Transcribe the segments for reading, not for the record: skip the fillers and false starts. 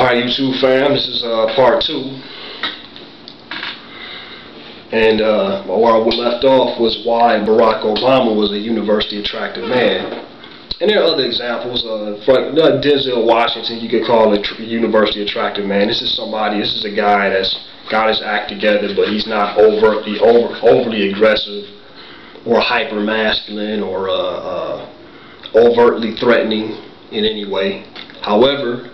Hi YouTube fam, this is part 2, and where we left off was why Barack Obama was a universally attractive man. And there are other examples. Denzel Washington, you could call a universally attractive man. This is a guy that's got his act together, but he's not overly aggressive or hyper masculine or overtly threatening in any way. However,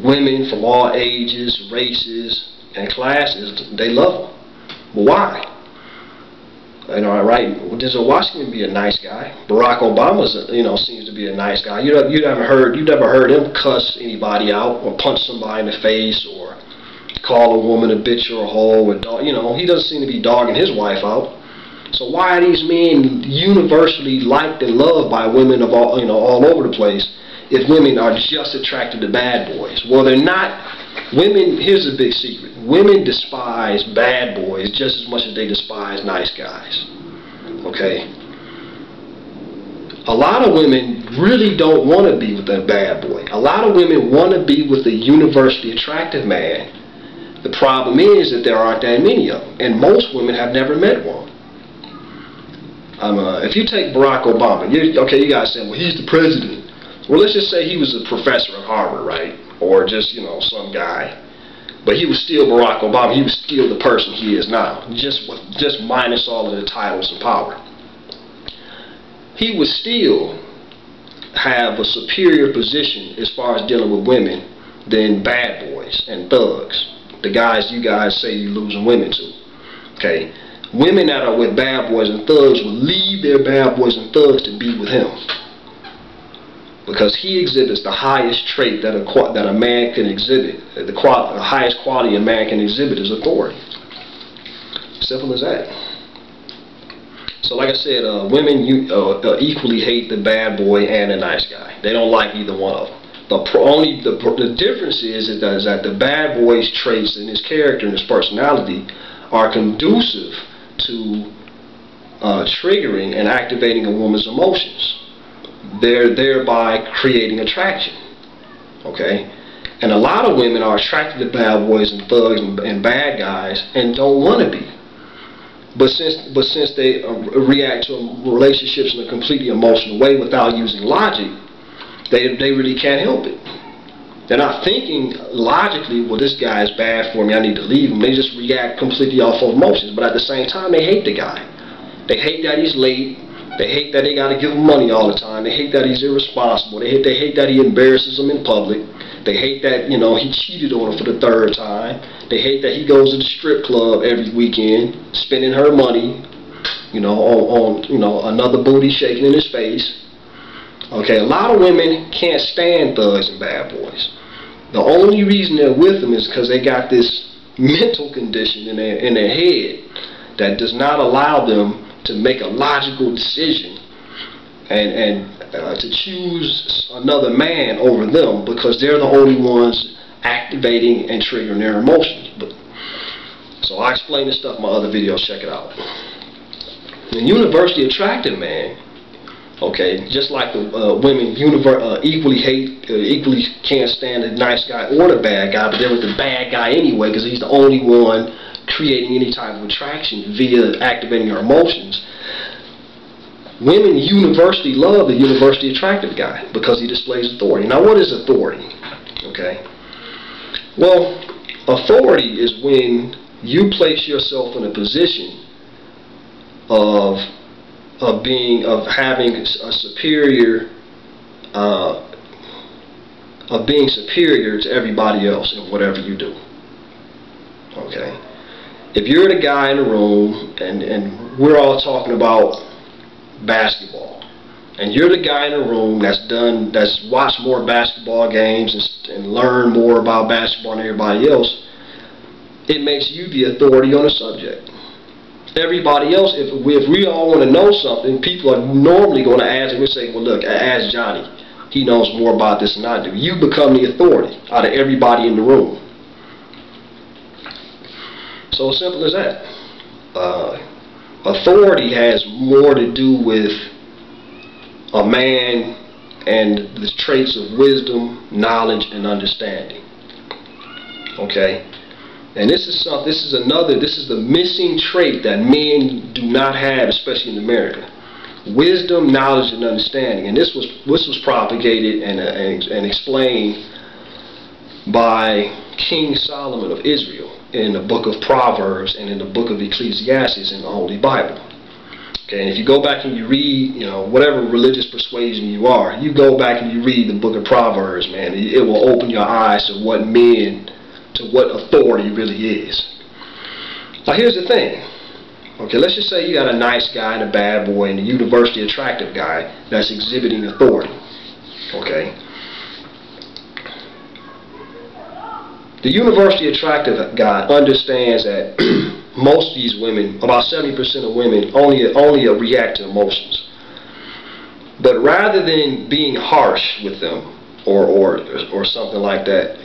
women from all ages, races, and classes, they love him. But why? You know, right? Denzel Washington be a nice guy. Barack Obama, seems to be a nice guy. You never heard him cuss anybody out or punch somebody in the face or call a woman a bitch or a hoe or dog. He doesn't seem to be dogging his wife out. So why are these men universally liked and loved by women of all over the place if women are just attracted to bad boys? Well, they're not. Women, here's a big secret. Women despise bad boys just as much as they despise nice guys. Okay? A lot of women really don't want to be with a bad boy. A lot of women want to be with a universally attractive man. The problem is that there aren't that many of them, and most women have never met one. If you take Barack Obama, you guys say, well, he's the president. Well, let's just say he was a professor at Harvard, right? Or just, some guy. But he was still Barack Obama. He was still the person he is now. Just minus all of the titles and power. He would still have a superior position as far as dealing with women than bad boys and thugs. The guys you guys say you're losing women to. Okay? Women that are with bad boys and thugs will leave their bad boys and thugs to be with him. Because he exhibits the highest trait that a man can exhibit. The highest quality a man can exhibit is authority. Simple as that. So like I said, women equally hate the bad boy and the nice guy. They don't like either one of them. The difference is that the bad boy's traits and his character and his personality are conducive to triggering and activating a woman's emotions. They're thereby creating attraction. Okay? And a lot of women are attracted to bad boys and thugs and bad guys and don't want to be. But since they react to relationships in a completely emotional way without using logic, they really can't help it. They're not thinking logically, well, this guy is bad for me, I need to leave him. They just react completely off of emotions. But at the same time, they hate the guy. They hate that he's late. They hate that they got to give him money all the time. They hate that he's irresponsible. They hate that he embarrasses them in public. They hate that, he cheated on her for the 3rd time. They hate that he goes to the strip club every weekend, spending her money, on another booty shaking in his face. Okay, a lot of women can't stand thugs and bad boys. The only reason they're with them is because they got this mental condition in their head that does not allow them to make a logical decision and to choose another man over them, because they're the only ones activating and triggering their emotions. So I explain this stuff in my other videos. Check it out. The universally attractive man, okay, just like the women equally can't stand the nice guy or the bad guy, but they're with the bad guy anyway because he's the only one creating any type of attraction via activating her emotions. Women universally love the universally attractive guy because he displays authority. Now, what is authority? Okay. Well, authority is when you place yourself in a position of being superior to everybody else in whatever you do. Okay. If you're the guy in the room and we're all talking about basketball, and you're the guy in the room that's watched more basketball games and learned more about basketball than everybody else, it makes you the authority on the subject. Everybody else, if we all want to know something, people are normally going to ask and we say, well, look, ask Johnny. He knows more about this than I do. You become the authority out of everybody in the room. So simple as that. Authority has more to do with a man and the traits of wisdom, knowledge, and understanding. Okay, and this is the missing trait that men do not have, especially in America: wisdom, knowledge, and understanding. And this was propagated and explained by King Solomon of Israel in the book of Proverbs and in the book of Ecclesiastes in the Holy Bible. Okay, and if you go back and you read, whatever religious persuasion you are, you go back and you read the book of Proverbs, man, it will open your eyes to what authority really is. Now here's the thing. Okay, let's just say you got a nice guy and a bad boy and a universally attractive guy that's exhibiting authority. Okay. The universally attractive guy understands that most of these women, about 70% of women, only react to emotions. But rather than being harsh with them or something like that,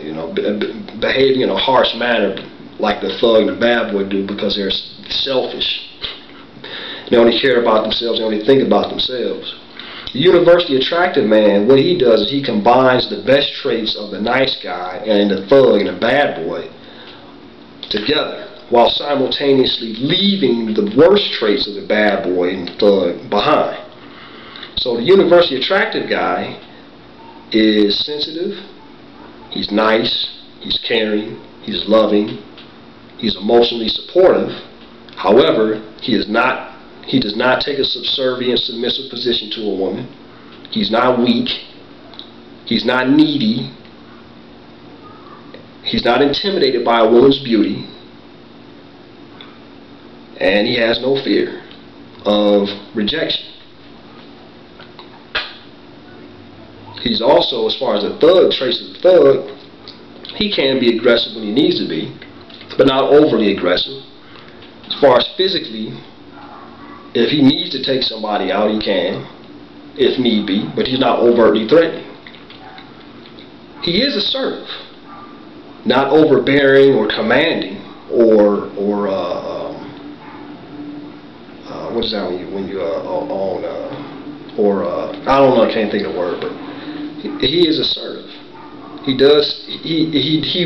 behaving in a harsh manner like the thug and the bad boy do because they're selfish, they only care about themselves, they only think about themselves. The universally attractive man, what he does is he combines the best traits of the nice guy and the thug and the bad boy together, while simultaneously leaving the worst traits of the bad boy and the thug behind. So the universally attractive guy is sensitive, he's nice, he's caring, he's loving, he's emotionally supportive. However, he does not take a subservient, submissive position to a woman. He's not weak. He's not needy. He's not intimidated by a woman's beauty. And he has no fear of rejection. He's also, as far as the thug, traits of the thug, he can be aggressive when he needs to be, but not overly aggressive. As far as physically, if he needs to take somebody out, he can, if need be, but he's not overtly threatening. He is assertive, not overbearing or commanding, or what is that when you own, I don't know, I can't think of the word, but he is assertive. He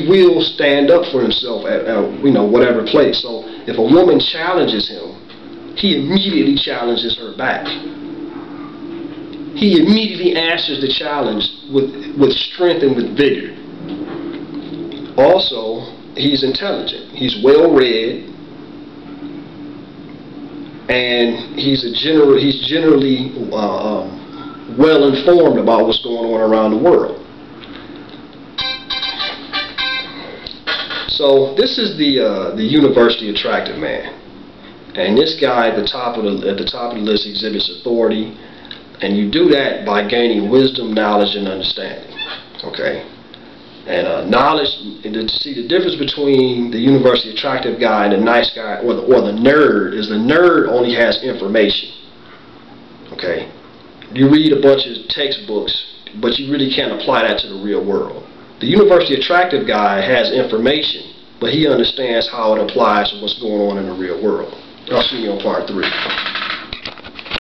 will stand up for himself at whatever place. So if a woman challenges him, he immediately challenges her back. He immediately answers the challenge with strength and with vigor. Also, he's intelligent. He's well read, and he's generally well informed about what's going on around the world. So this is the universally attractive man. And this guy at the top of the list exhibits authority, and you do that by gaining wisdom, knowledge, and understanding. Okay, and knowledge. To see the difference between the universally attractive guy and the nice guy, or the nerd, is the nerd only has information. Okay, you read a bunch of textbooks, but you really can't apply that to the real world. The universally attractive guy has information, but he understands how it applies to what's going on in the real world. I'll see you on part 3.